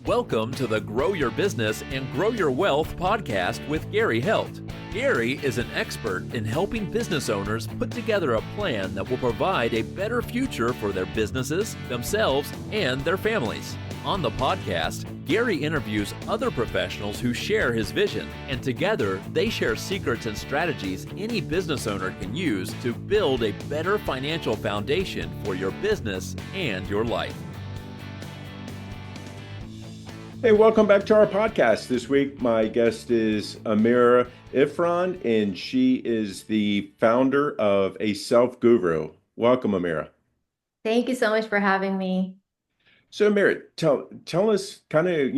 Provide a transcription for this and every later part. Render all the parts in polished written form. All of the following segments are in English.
Welcome to the Grow Your Business and Grow Your Wealth podcast with Gary Helt. Gary is an expert in helping business owners put together a plan that will provide a better future for their businesses, themselves, and their families. On the podcast, Gary interviews other professionals who share his vision, and together they share secrets and strategies any business owner can use to build a better financial foundation for your business and your life. Hey, welcome back to our podcast. This week, my guest is Amira Irfan, and she is the founder of A Self Guru. Welcome, Amira. Thank you so much for having me. So, Amira, tell us kind of,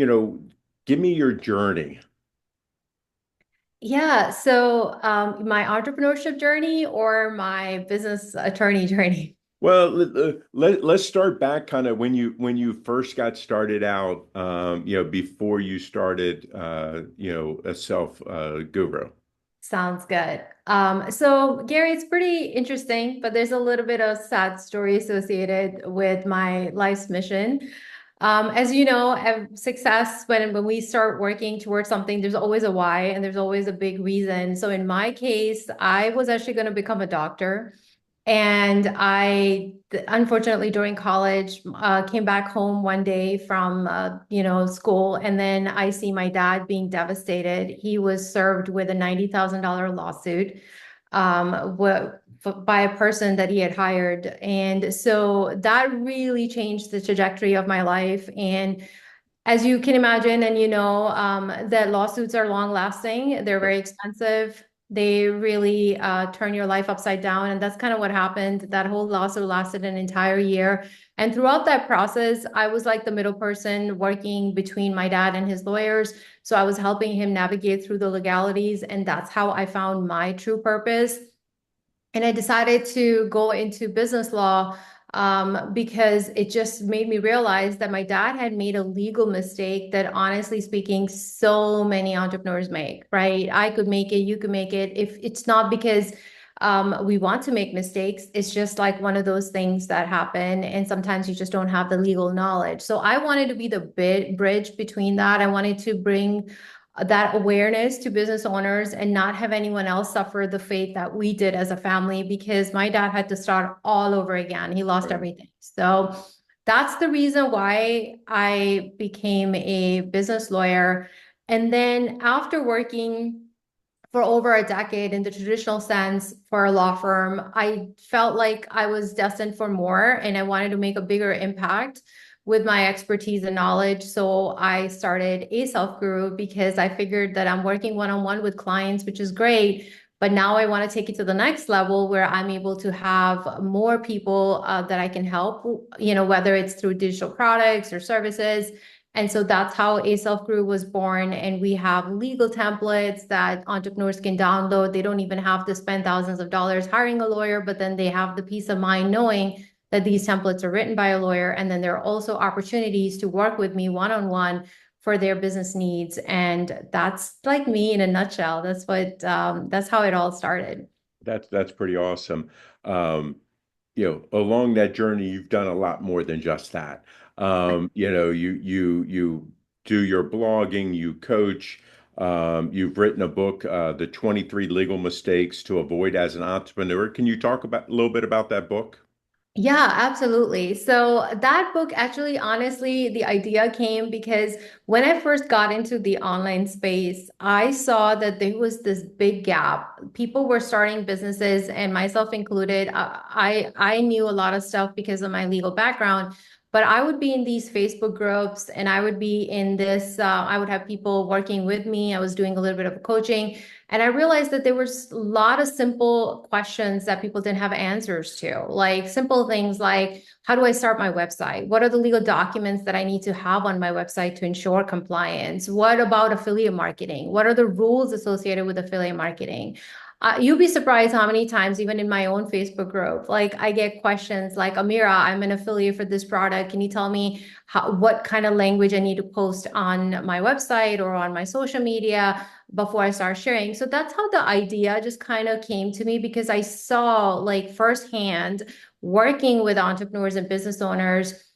give me your journey. Yeah, so my entrepreneurship journey or my business attorney journey? Well, let's start back kind of when you first got started out, before you started, A Self Guru. Sounds good. So Gary, it's pretty interesting, but there's a little bit of sad story associated with my life's mission. As you know, success, when we start working towards something, there's always a why and there's always a big reason. So in my case, I was actually going to become a doctor. And I, unfortunately, during college, came back home one day from, school, and then I see my dad being devastated. He was served with a $90,000 lawsuit by a person that he had hired. And so that really changed the trajectory of my life. And as you can imagine, and that lawsuits are long lasting, they're very expensive. They really turn your life upside down. And that's kind of what happened. That whole lawsuit lasted an entire year. And throughout that process, I was like the middle person working between my dad and his lawyers. So I was helping him navigate through the legalities. And that's how I found my true purpose. And I decided to go into business law because it just made me realize that my dad had made a legal mistake that, honestly speaking, so many entrepreneurs make, right? I could make it, you could make it. If it's not because we want to make mistakes, it's just like one of those things that happen. And sometimes you just don't have the legal knowledge. So I wanted to be the bridge between that. I wanted to bring that awareness to business owners and not have anyone else suffer the fate that we did as a family, because my dad had to start all over again. He lost everything. So that's the reason why I became a business lawyer. And then after working for over a decade in the traditional sense for a law firm, I felt like I was destined for more and I wanted to make a bigger impact with my expertise and knowledge. So I started A Self Guru because I figured that I'm working one-on-one with clients, which is great. But now I want to take it to the next level where I'm able to have more people that I can help, whether it's through digital products or services. And so that's how A Self Guru was born. And we have legal templates that entrepreneurs can download. They don't even have to spend thousands of dollars hiring a lawyer, but then they have the peace of mind knowing that these templates are written by a lawyer. And then there are also opportunities to work with me one-on-one for their business needs. And that's like me in a nutshell. That's how it all started. That's pretty awesome. Along that journey, you've done a lot more than just that. You do your blogging, you coach, you've written a book, The 23 Legal Mistakes to Avoid as an Entrepreneur. Can you talk about a little bit about that book? Yeah, absolutely. So that book, actually, honestly, the idea came because when I first got into the online space, I saw that there was this big gap. People were starting businesses, and myself included. I knew a lot of stuff because of my legal background, but I would be in these Facebook groups and I would be in this, I would have people working with me. I was doing a little bit of coaching. And I realized that there was a lot of simple questions that people didn't have answers to, like simple things like, how do I start my website? What are the legal documents that I need to have on my website to ensure compliance? What about affiliate marketing? What are the rules associated with affiliate marketing? You'd be surprised how many times, even in my own Facebook group, like I get questions like, Amira, I'm an affiliate for this product. Can you tell me what kind of language I need to post on my website or on my social media before I start sharing? So that's how the idea just kind of came to me, because I saw like firsthand working with entrepreneurs and business owners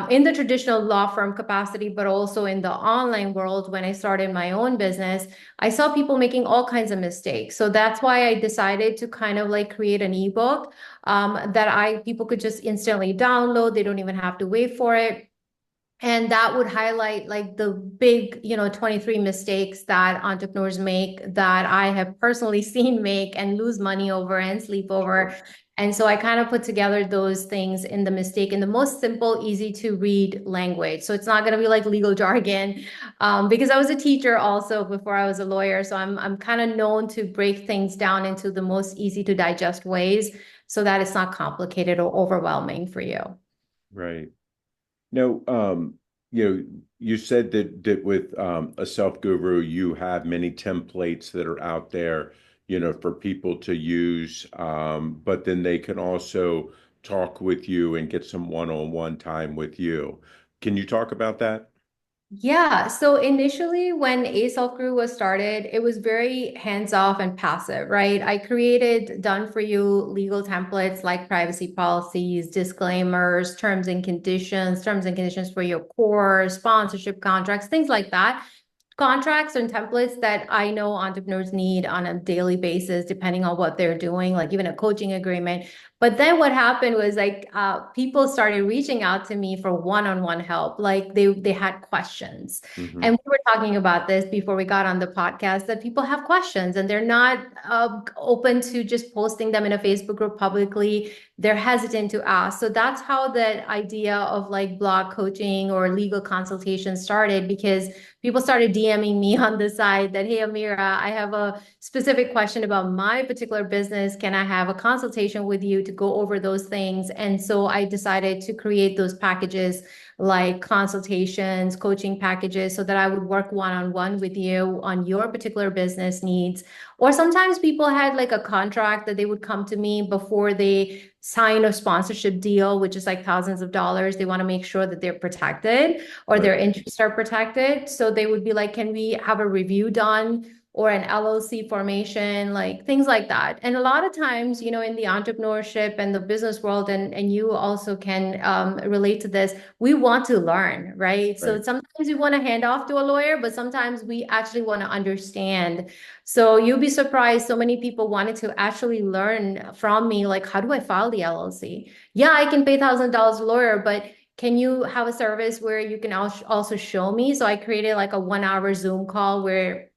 in the traditional law firm capacity, but also in the online world. When I started my own business, I saw people making all kinds of mistakes. So that's why I decided to kind of like create an ebook that people could just instantly download. They don't even have to wait for it. And that would highlight like the big, 23 mistakes that entrepreneurs make that I have personally seen make and lose money over and sleep over. And so I kind of put together those things in the most simple, easy to read language. So it's not going to be like legal jargon, because I was a teacher also before I was a lawyer. So I'm kind of known to break things down into the most easy to digest ways so that it's not complicated or overwhelming for you. Right. Now, you said that with a self guru, you have many templates that are out there, for people to use, but then they can also talk with you and get some one-on-one time with you. Can you talk about that? Yeah, so initially when A Self Grew was started, it was very hands-off and passive, right? I created done for you legal templates like privacy policies, disclaimers, terms and conditions for your course, sponsorship contracts, things like that. Contracts and templates that I know entrepreneurs need on a daily basis, depending on what they're doing, like even a coaching agreement. But then what happened was like people started reaching out to me for one-on-one help. Like they had questions. Hmm. And we were talking about this before we got on the podcast, that people have questions and they're not open to just posting them in a Facebook group publicly. They're hesitant to ask. So that's how the idea of like blog coaching or legal consultation started, because people started DMing me on the side that, hey, Amira, I have a specific question about my particular business. Can I have a consultation with you to go over those things? And so I decided to create those packages like consultations, coaching packages, so that I would work one-on-one with you on your particular business needs. Or sometimes people had like a contract that they would come to me before they sign a sponsorship deal, which is like thousands of dollars. They want to make sure that they're protected or Right. their interests are protected. So they would be like, can we have a review done or an LLC formation, like things like that. And a lot of times, in the entrepreneurship and the business world, and you also can relate to this, we want to learn, right? So Right. sometimes we want to hand off to a lawyer, but sometimes we actually want to understand. So you'll be surprised. So many people wanted to actually learn from me, like, how do I file the LLC? Yeah, I can pay $1,000 a lawyer, but can you have a service where you can also show me? So I created like a 1 hour Zoom call where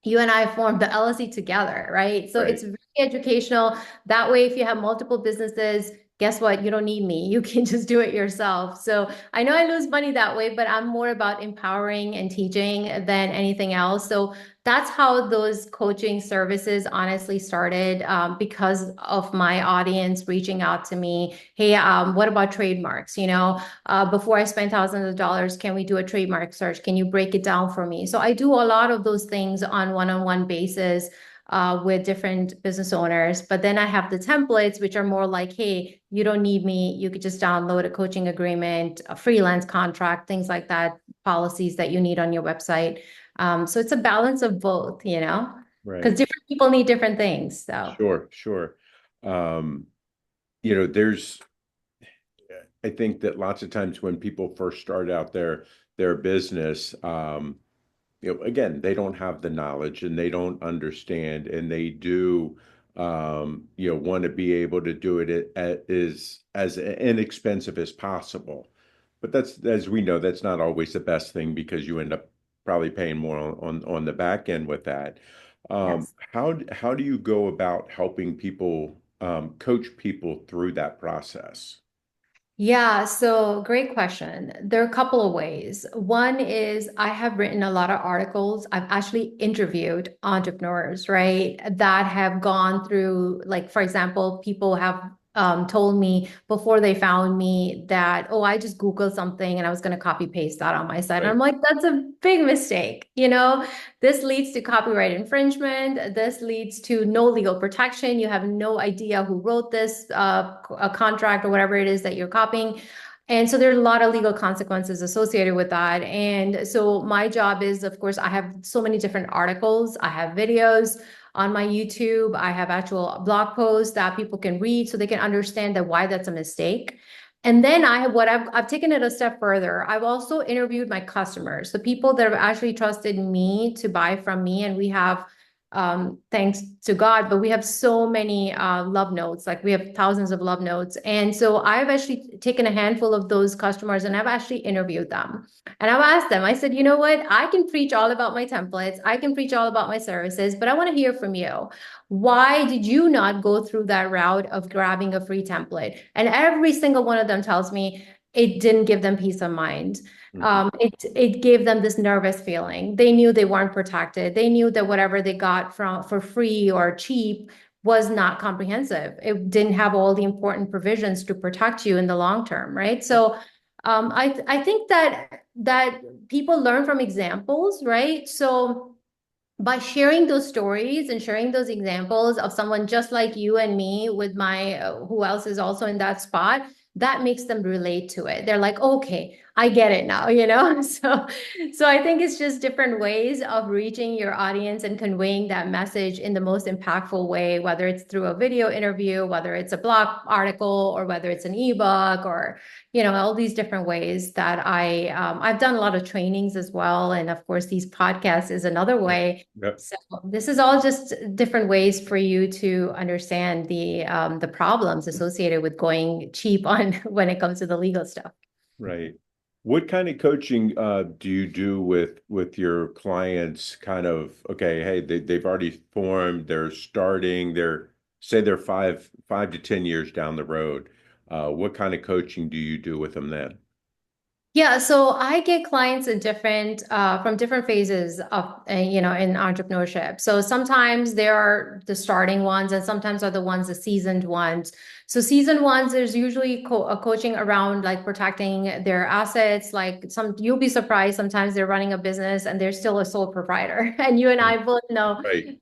you and I formed the LLC together, right? So Right. it's very educational. That way, if you have multiple businesses, guess what? You don't need me. You can just do it yourself. So I know I lose money that way, but I'm more about empowering and teaching than anything else. So that's how those coaching services honestly started, because of my audience reaching out to me. Hey, what about trademarks? Before I spend thousands of dollars, can we do a trademark search? Can you break it down for me? So I do a lot of those things on one-on-one basis with different business owners. But then I have the templates, which are more like, hey, you don't need me. You could just download a coaching agreement, a freelance contract, things like that, policies that you need on your website. So it's a balance of both, because Right. different people need different things. So. Sure. Sure. Um, there's I think that lots of times when people first start out their business, again, they don't have the knowledge and they don't understand, and they do, want to be able to do it as inexpensive as possible. But that's, as we know, that's not always the best thing because you end up probably paying more on the back end with that. Yes. How do you go about helping people, coach people through that process? Yeah, so great question. There are a couple of ways. One is I have written a lot of articles. I've actually interviewed entrepreneurs, right, that have gone through, like, for example, people have told me before they found me that, oh, I just Googled something and I was going to copy paste that on my site. And I'm Right. like, that's a big mistake. This leads to copyright infringement. This leads to no legal protection. You have no idea who wrote this a contract or whatever it is that you're copying. And so there's a lot of legal consequences associated with that. And so my job is, of course, I have so many different articles. I have videos on my YouTube. I have actual blog posts that people can read so they can understand that why that's a mistake. And then I've taken it a step further. I've also interviewed my customers, the people that have actually trusted me to buy from me. And we have, thanks to God, but we have so many love notes, like we have thousands of love notes. And so I've actually taken a handful of those customers and I've actually interviewed them. And I've asked them, I said, you know what? I can preach all about my templates. I can preach all about my services, but I want to hear from you. Why did you not go through that route of grabbing a free template? And every single one of them tells me it didn't give them peace of mind. It gave them this nervous feeling. They knew they weren't protected. They knew that whatever they got from for free or cheap was not comprehensive. It didn't have all the important provisions to protect you in the long term, right? So I think that people learn from examples, right? So by sharing those stories and sharing those examples of someone just like you and me with my who else is also in that spot, that makes them relate to it. They're like, okay, I get it now, you know? So I think it's just different ways of reaching your audience and conveying that message in the most impactful way, whether it's through a video interview, whether it's a blog article, or whether it's an ebook, or all these different ways that I've done a lot of trainings as well. And of course, these podcasts is another way. Yep. So this is all just different ways for you to understand the problems associated with going cheap on when it comes to the legal stuff. Right. What kind of coaching do you do with your clients? Kind of, okay, hey, they've already formed, they're starting, say they're 5 to 10 years down the road. What kind of coaching do you do with them then? Yeah, so I get clients in different from different phases of in entrepreneurship. So sometimes they are the starting ones, and sometimes are the ones the seasoned ones. So seasoned ones, there's usually a coaching around like protecting their assets. Like you'll be surprised sometimes they're running a business and they're still a sole proprietor, and you and I both know Right.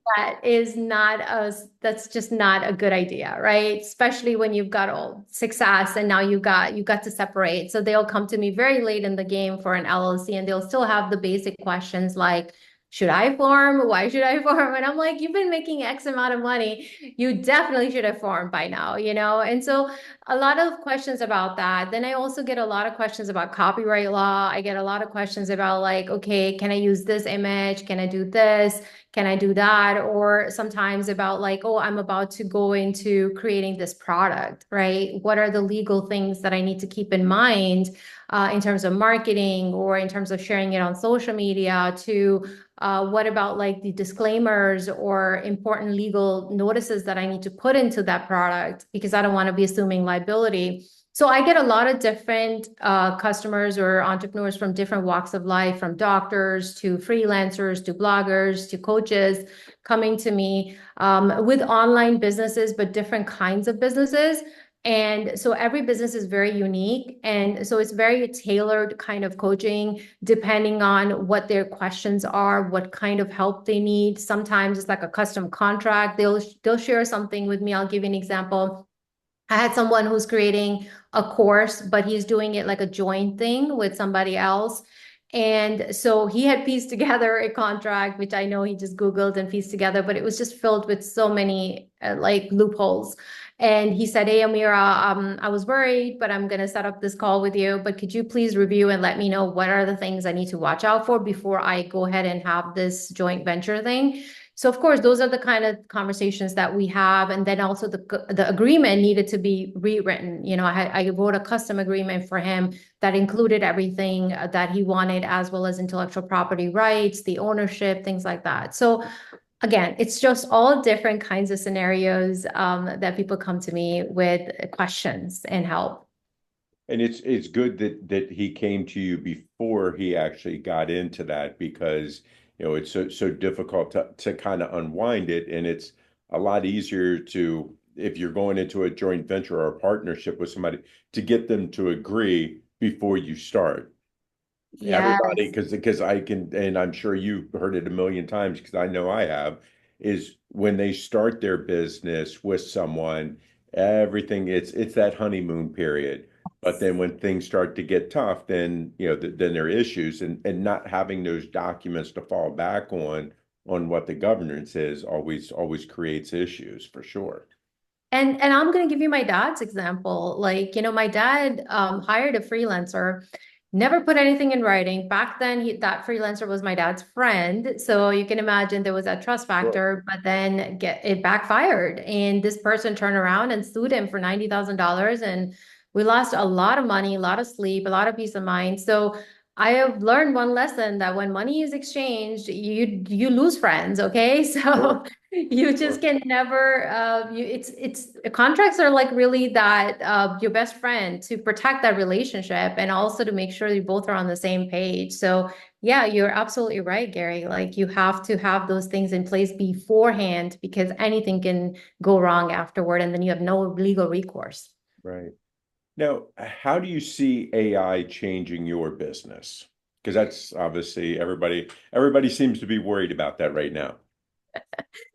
that's just not a good idea, right? Especially when you've got all success and now you got to separate. So they'll come to me very late in the game for an LLC and they'll still have the basic questions like, should I form? Why should I form? And I'm like, you've been making X amount of money. You definitely should have formed by now, And so a lot of questions about that. Then I also get a lot of questions about copyright law. I get a lot of questions about like, okay, can I use this image? Can I do this? Can I do that? Or sometimes about like, oh, I'm about to go into creating this product, right? What are the legal things that I need to keep in mind in terms of marketing or in terms of sharing it on social media to what about like the disclaimers or important legal notices that I need to put into that product because I don't want to be assuming liability. So I get a lot of different customers or entrepreneurs from different walks of life, from doctors to freelancers to bloggers to coaches coming to me with online businesses, but different kinds of businesses. And so every business is very unique. And so it's very tailored kind of coaching depending on what their questions are, what kind of help they need. Sometimes it's like a custom contract. They'll share something with me. I'll give you an example. I had someone who's creating a course, but he's doing it like a joint thing with somebody else. And so he had pieced together a contract, which I know he just Googled and pieced together, but it was just filled with so many like loopholes. And he said, hey, Amira, I was worried, but I'm going to set up this call with you. But could you please review and let me know what are the things I need to watch out for before I go ahead and have this joint venture thing? So of course, those are the kind of conversations that we have. And then also the agreement needed to be rewritten. I wrote a custom agreement for him that included everything that he wanted, as well as intellectual property rights, the ownership, things like that. So again, it's just all different kinds of scenarios that people come to me with questions and help. And it's good that he came to you before he actually got into that because it's so difficult to kind of unwind it, and it's a lot easier to if you're going into a joint venture or a partnership with somebody to get them to agree before you start. Yes. Everybody, because I can, and I'm sure you've heard it a million times because I know I have, is when they start their business with someone, everything it's that honeymoon period. But then when things start to get tough, then then there are issues, and not having those documents to fall back on what the governance is always creates issues for sure. And I'm going to give you my dad's example. Like, my dad hired a freelancer, never put anything in writing. Back then, that freelancer was my dad's friend. So you can imagine there was that trust Sure. factor, but then it backfired. And this person turned around and sued him for $90,000. And we lost a lot of money, a lot of sleep, a lot of peace of mind. So I have learned one lesson that when money is exchanged, you lose friends. Okay. Sure. So you just Sure. can never it's contracts are like really that your best friend to protect that relationship and also to make sure you both are on the same page. So yeah, you're absolutely right, Gary. Like you have to have those things in place beforehand because anything can go wrong afterward and then you have no legal recourse. Right. Now, how do you see AI changing your business? Because that's obviously everybody seems to be worried about that right now.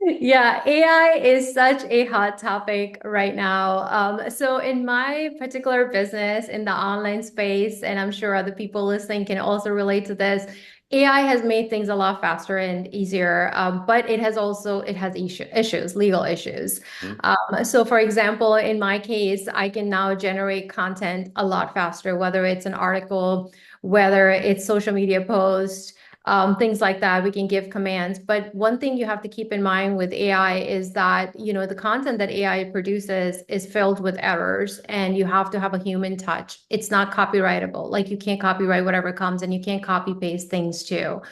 Yeah, AI is such a hot topic right now. So in my particular business in the online space, and I'm sure other people listening can also relate to this, AI has made things a lot faster and easier, but it has issues, legal issues. Mhm. So for example, in my case, I can now generate content a lot faster, whether it's an article, whether it's social media posts, things like that. We can give commands. But one thing you have to keep in mind with AI is that, the content that AI produces is filled with errors and you have to have a human touch. It's not copyrightable. Like you can't copyright whatever comes and you can't copy paste things too.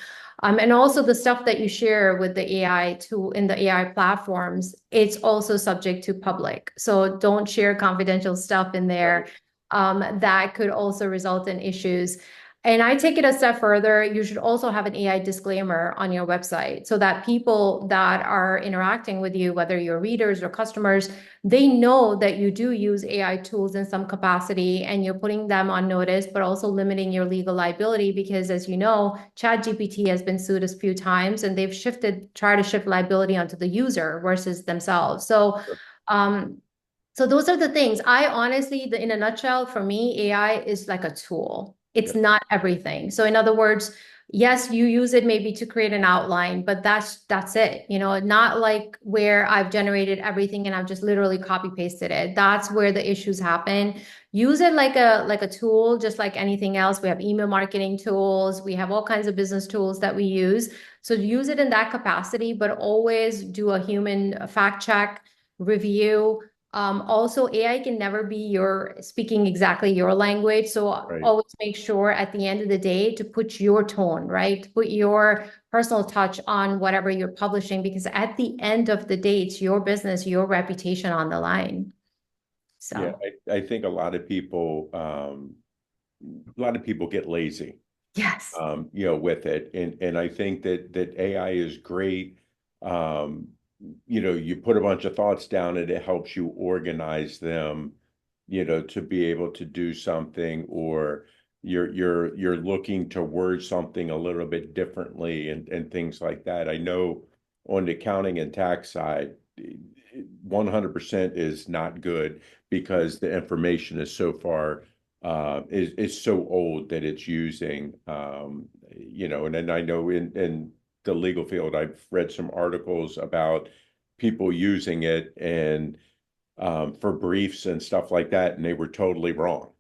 And also the stuff that you share with the AI tool in the AI platforms, it's also subject to public. So don't share confidential stuff in there. Right. That could also result in issues. And I take it a step further. You should also have an AI disclaimer on your website so that people that are interacting with you, whether you're readers or customers, they know that you do use AI tools in some capacity and you're putting them on notice, but also limiting your legal liability because, as you know, ChatGPT has been sued a few times and they've tried to shift liability onto the user versus themselves. Um, so those are the things. I honestly, in a nutshell, for me, AI is like a tool. It's Yeah. not everything. So in other words, yes, you use it maybe to create an outline, but that's it. Not like where I've generated everything and I've just literally copy pasted it. That's where the issues happen. Use it like a tool, just like anything else. We have email marketing tools, we have all kinds of business tools that we use. So use it in that capacity, but always do a human fact check, review. Also, AI can never be your speaking exactly your language. So Right. always make sure at the end of the day to put your tone, right? To put your personal touch on whatever you're publishing, because at the end of the day, it's your business, your reputation on the line. Yeah, So, I think a lot of people get lazy, yes. with it. And I think that AI is great. Um, you put a bunch of thoughts down and it helps you organize them, to be able to do something, or you're looking to word something a little bit differently and things like that. I know on the accounting and tax side, 100% is not good because the information is so far is so old that it's using, and then I know in the legal field, I've read some articles about people using it and for briefs and stuff like that, and they were totally wrong.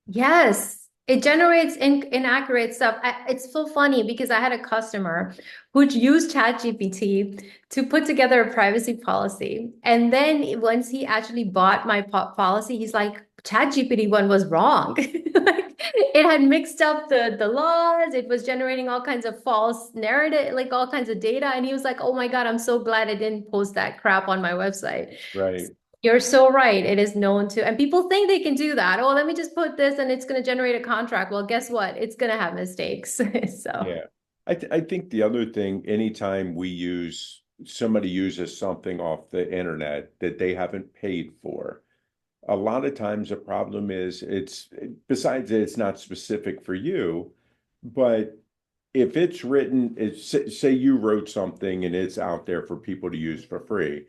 Yes, it generates inaccurate stuff. It's so funny because I had a customer who used ChatGPT to put together a privacy policy. And then once he actually bought my policy, he's like, ChatGPT one was wrong. Like it had mixed up the laws. It was generating all kinds of false narrative, like all kinds of data. And he was like, oh my God, I'm so glad I didn't post that crap on my website. Right. You're so right. It is known to, and people think they can do that. Oh, let me just put this and it's going to generate a contract. Well, guess what? It's going to have mistakes. So, Yeah. I think the other thing, anytime somebody uses something off the internet that they haven't paid for, a lot of times the problem is besides that it's not specific for you, but if it's written, say you wrote something and it's out there for people to use for free,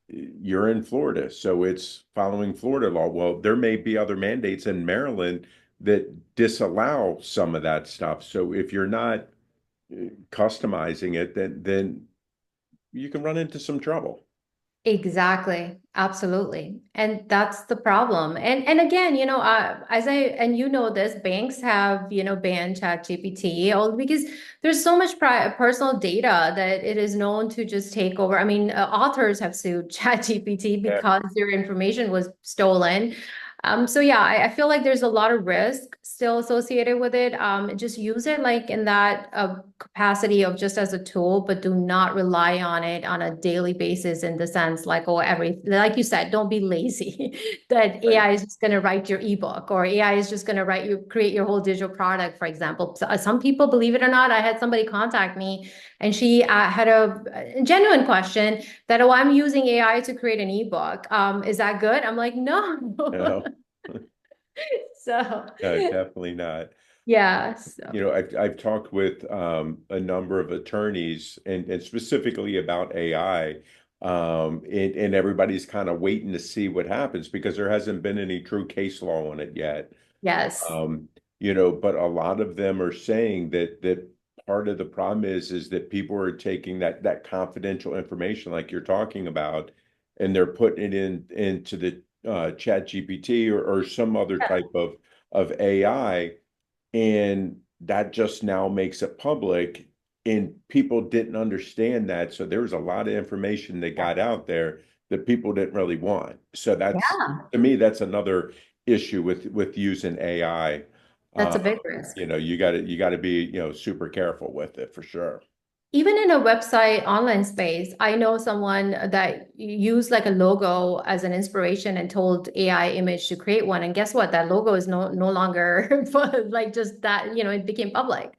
you're in Florida, so it's following Florida law. Well, there may be other mandates in Maryland that disallow some of that stuff. So if you're not customizing it, then you can run into some trouble. Exactly. Absolutely. And that's the problem. And again, as I and you know this, banks have, banned ChatGPT all because there's so much personal data that it is known to just take over. I mean, authors have sued ChatGPT Yeah. because their information was stolen. So yeah, I feel like there's a lot of risk still associated with it. Just use it like in that capacity of just as a tool, but do not rely on it on a daily basis in the sense like, oh, like you said, don't be lazy that Right. AI is just going to write your ebook or AI is just going to create your whole digital product, for example. So, some people, believe it or not, I had somebody contact me and she had a genuine question that, oh, I'm using AI to create an ebook. Is that good? I'm like, no. No, So, no, definitely not. yeah. So, I've talked with a number of attorneys and specifically about AI, and everybody's kind of waiting to see what happens because there hasn't been any true case law on it yet. yes. Um, but a lot of them are saying that part of the problem is that people are taking that confidential information like you're talking about, and they're putting it into the Chat GPT or some other type of AI, and that just now makes it public. And people didn't understand that, so there was a lot of information that got out there that people didn't really want. So that's, Yeah. to me, that's another issue with using AI. That's Uh, a big risk. you got to be, super careful with it for sure. Even in a website online space, I know someone that used like a logo as an inspiration and told AI image to create one. And guess what? That logo is no longer like just that, it became public.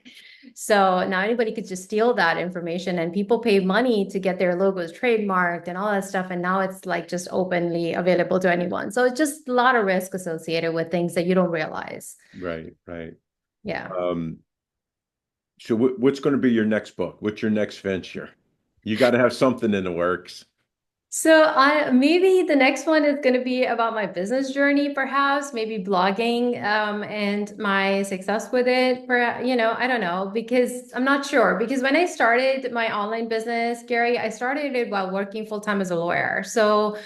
So now anybody could just steal that information and people pay money to get their logos trademarked and all that stuff. And now it's like just openly available to anyone. So it's just a lot of risk associated with things that you don't realize. Right, right. Yeah. Um, so what's going to be your next book? What's your next venture? You got to have something in the works. So I maybe the next one is going to be about my business journey, perhaps, maybe blogging, and my success with it. I don't know because I'm not sure. Because when I started my online business, Gary, I started it while working full time as a lawyer. So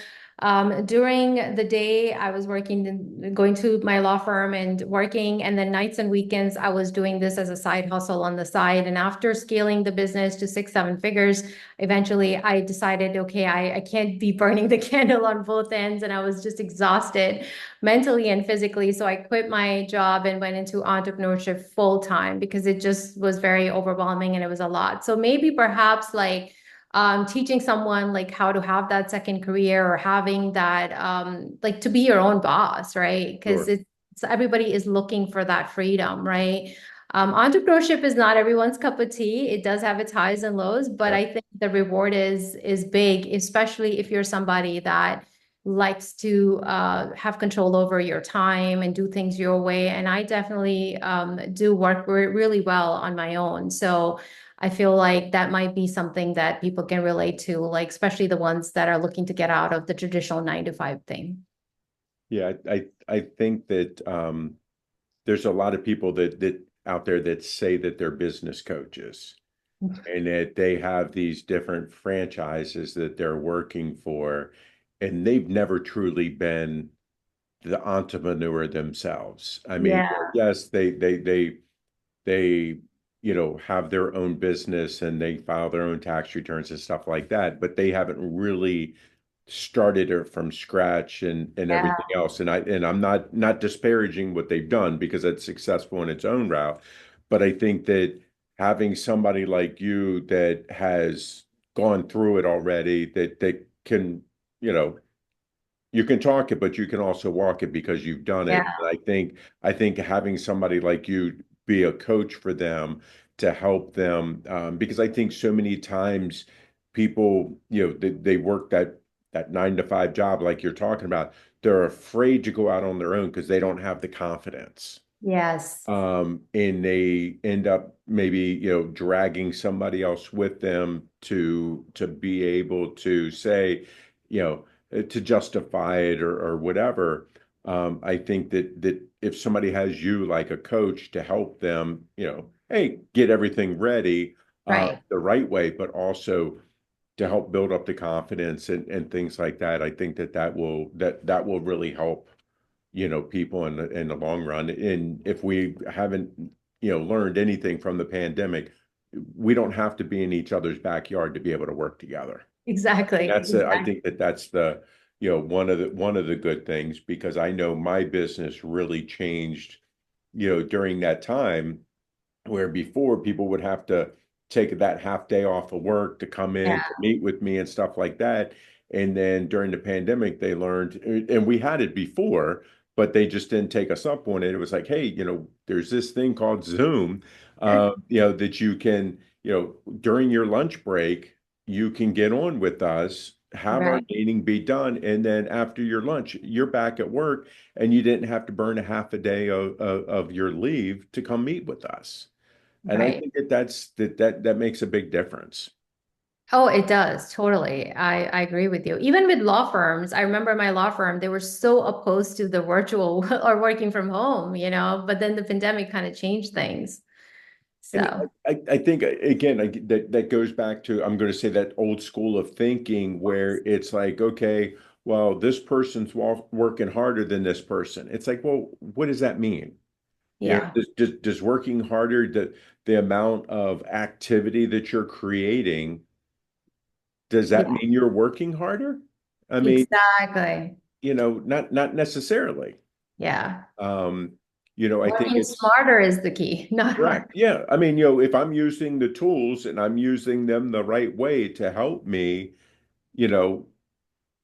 during the day, I was working, going to my law firm and working, and then nights and weekends, I was doing this as a side hustle on the side. And after scaling the business to 6, 7 figures, eventually I decided, okay, I can't be burning the candle on both ends. And I was just exhausted mentally and physically. So I quit my job and went into entrepreneurship full time because it just was very overwhelming and it was a lot. So maybe perhaps like teaching someone like how to have that second career or having that like to be your own boss, right? Because Sure. everybody is looking for that freedom, right? Entrepreneurship is not everyone's cup of tea. It does have its highs and lows, but Yeah. I think the reward is big, especially if you're somebody that likes to have control over your time and do things your way. And I definitely do work really well on my own. So I feel like that might be something that people can relate to, like especially the ones that are looking to get out of the traditional 9 to 5 thing. Yeah, I think that there's a lot of people that out there that say that they're business coaches and that they have these different franchises that they're working for, and they've never truly been the entrepreneur themselves. I mean, Yeah, yes, they have their own business and they file their own tax returns and stuff like that, but they haven't really started it from scratch and yeah, everything else. And I'm not disparaging what they've done because it's successful in its own route, but I think that having somebody like you that has gone through it already, that can, you know, you can talk it, but you can also walk it because you've done it. yeah, And I think having somebody like you be a coach for them to help them, because I think so many times people, they work that 9 to 5 job like you're talking about. They're afraid to go out on their own because they don't have the confidence. yes, And they end up maybe, dragging somebody else with them to be able to say, to justify it or whatever. I think that if somebody has you like a coach to help them, hey, get everything ready right. the right way, but also to help build up the confidence and things like that. I think that will really help, people in the long run. And if we haven't, learned anything from the pandemic, we don't have to be in each other's backyard to be able to work together. Exactly. I Exactly. think that's one of the good things, because I know my business really changed, during that time, where before people would have to take that half day off of work to come in to Yeah. meet with me and stuff like that. And then during the pandemic, they learned, and we had it before, but they just didn't take us up on it. It was like, hey, there's this thing called Zoom, that you can, during your lunch break, you can get on with us, have our Right. meeting be done, and then after your lunch, you're back at work, and you didn't have to burn a half a day of your leave to come meet with us. And I Right. think that makes a big difference. Oh, it does. Totally. I agree with you. Even with law firms, I remember my law firm, they were so opposed to the virtual or working from home, but then the pandemic kind of changed things. And So, I think, again, that goes back to, I'm going to say, that old school of thinking where it's like, okay, well, this person's working harder than this person. It's like, well, what does that mean? yeah. Does working harder, the amount of activity that you're creating, does that Yeah. mean you're working harder? I mean, Exactly. not necessarily. Yeah. Um, I think Working it's smarter is the key, not correct. harder. Yeah. I mean, if I'm using the tools and I'm using them the right way to help me, you know,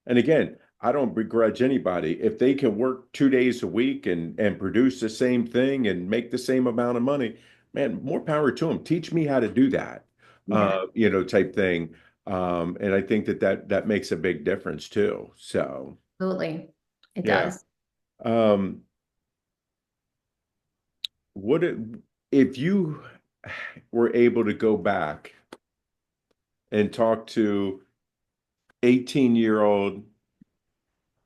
and again, I don't begrudge anybody. If they can work 2 days a week and produce the same thing and make the same amount of money, man, more power to them. Teach me how to do that, Yeah, type thing. And I think that makes a big difference too. So, absolutely. It yeah. does. Um, what it, if you were able to go back and talk to 18-year-old,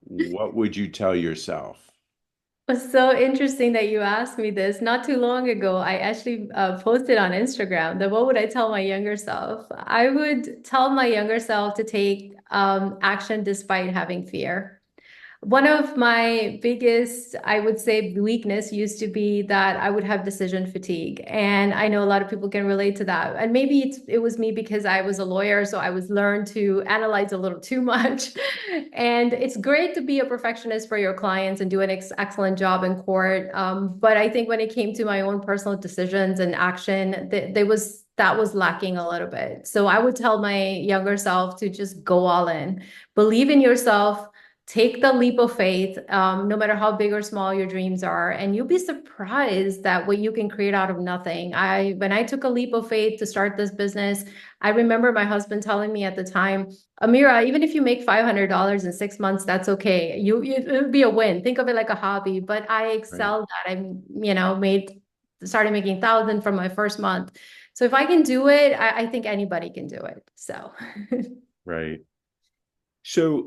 what would you tell yourself? It's so interesting that you asked me this. Not too long ago, I actually posted on Instagram that what would I tell my younger self? I would tell my younger self to take action despite having fear. One of my biggest, I would say, weakness used to be that I would have decision fatigue. And I know a lot of people can relate to that. And maybe it was me because I was a lawyer, so I was learned to analyze a little too much. And it's great to be a perfectionist for your clients and do an excellent job in court. But I think when it came to my own personal decisions and action, that was lacking a little bit. So I would tell my younger self to just go all in, believe in yourself, take the leap of faith, no matter how big or small your dreams are, and you'll be surprised that what you can create out of nothing. When I took a leap of faith to start this business, I remember my husband telling me at the time, Amira, even if you make $500 in 6 months, that's okay. It would be a win. Think of it like a hobby. But I Right. excelled at. Started making thousand from my first month. So if I can do it, I think anybody can do it. So. Right. So,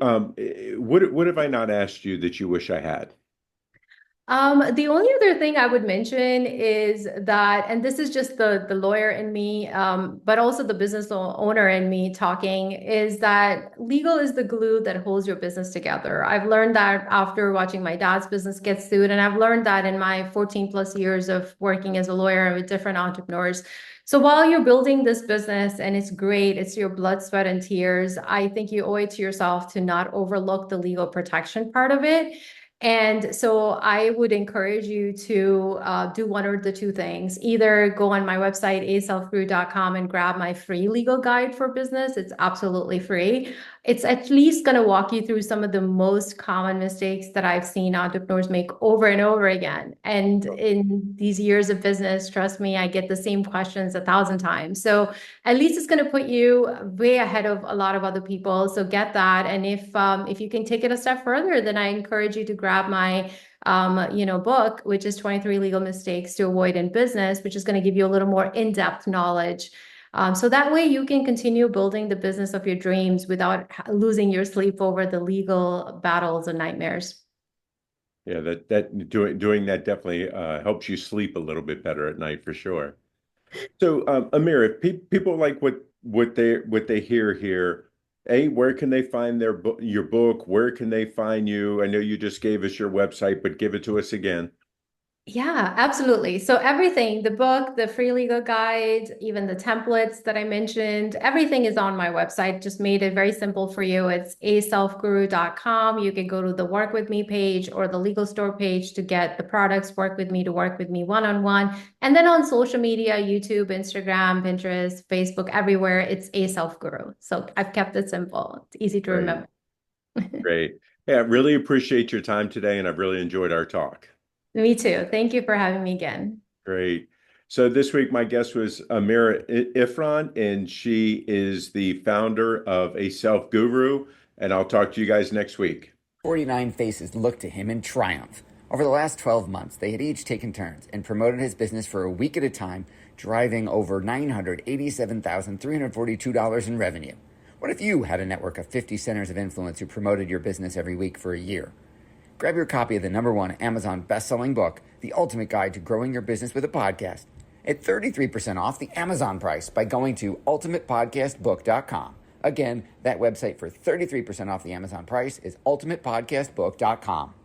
what have I not asked you that you wish I had? The only other thing I would mention is that, and this is just the lawyer in me, but also the business owner in me talking, is that legal is the glue that holds your business together. I've learned that after watching my dad's business get sued, and I've learned that in my 14 plus years of working as a lawyer with different entrepreneurs. So while you're building this business and it's great, it's your blood, sweat, and tears, I think you owe it to yourself to not overlook the legal protection part of it. And so I would encourage you to do one or the two things. Either go on my website, aselfgrew.com, and grab my free legal guide for business. It's absolutely free. It's at least going to walk you through some of the most common mistakes that I've seen entrepreneurs make over and over again. And in these years of business, trust me, I get the same questions 1,000 times. So at least it's going to put you way ahead of a lot of other people. So get that. And if you can take it a step further, then I encourage you to grab my book, which is 23 Legal Mistakes to Avoid in Business, which is going to give you a little more in-depth knowledge. So that way you can continue building the business of your dreams without losing your sleep over the legal battles and nightmares. Yeah, that doing that definitely helps you sleep a little bit better at night for sure. So, Amir, if people like what they hear here, A, where can they find their book, your book? Where can they find you? I know you just gave us your website, but give it to us again. Yeah, absolutely. So everything, the book, the free legal guide, even the templates that I mentioned, everything is on my website. Just made it very simple for you. It's aselfguru.com. You can go to the Work With Me page or the legal store page to get the products, work with me, to work with me one-on-one. And then on social media, YouTube, Instagram, Pinterest, Facebook, everywhere, it's A Self Guru. So I've kept it simple. It's easy to Great, remember. great. Yeah, I really appreciate your time today, and I've really enjoyed our talk. Me too. Thank you for having me again. Great. So this week, my guest was Amira Irfan, and she is the founder of A Self Guru. And I'll talk to you guys next week. 49 faces looked to him in triumph. Over the last 12 months, they had each taken turns and promoted his business for a week at a time, driving over $987,342 in revenue. What if you had a network of 50 centers of influence who promoted your business every week for a year? Grab your copy of the #1 Amazon best-selling book, The Ultimate Guide to Growing Your Business with a Podcast, at 33% off the Amazon price by going to ultimatepodcastbook.com. Again, that website for 33% off the Amazon price is ultimatepodcastbook.com.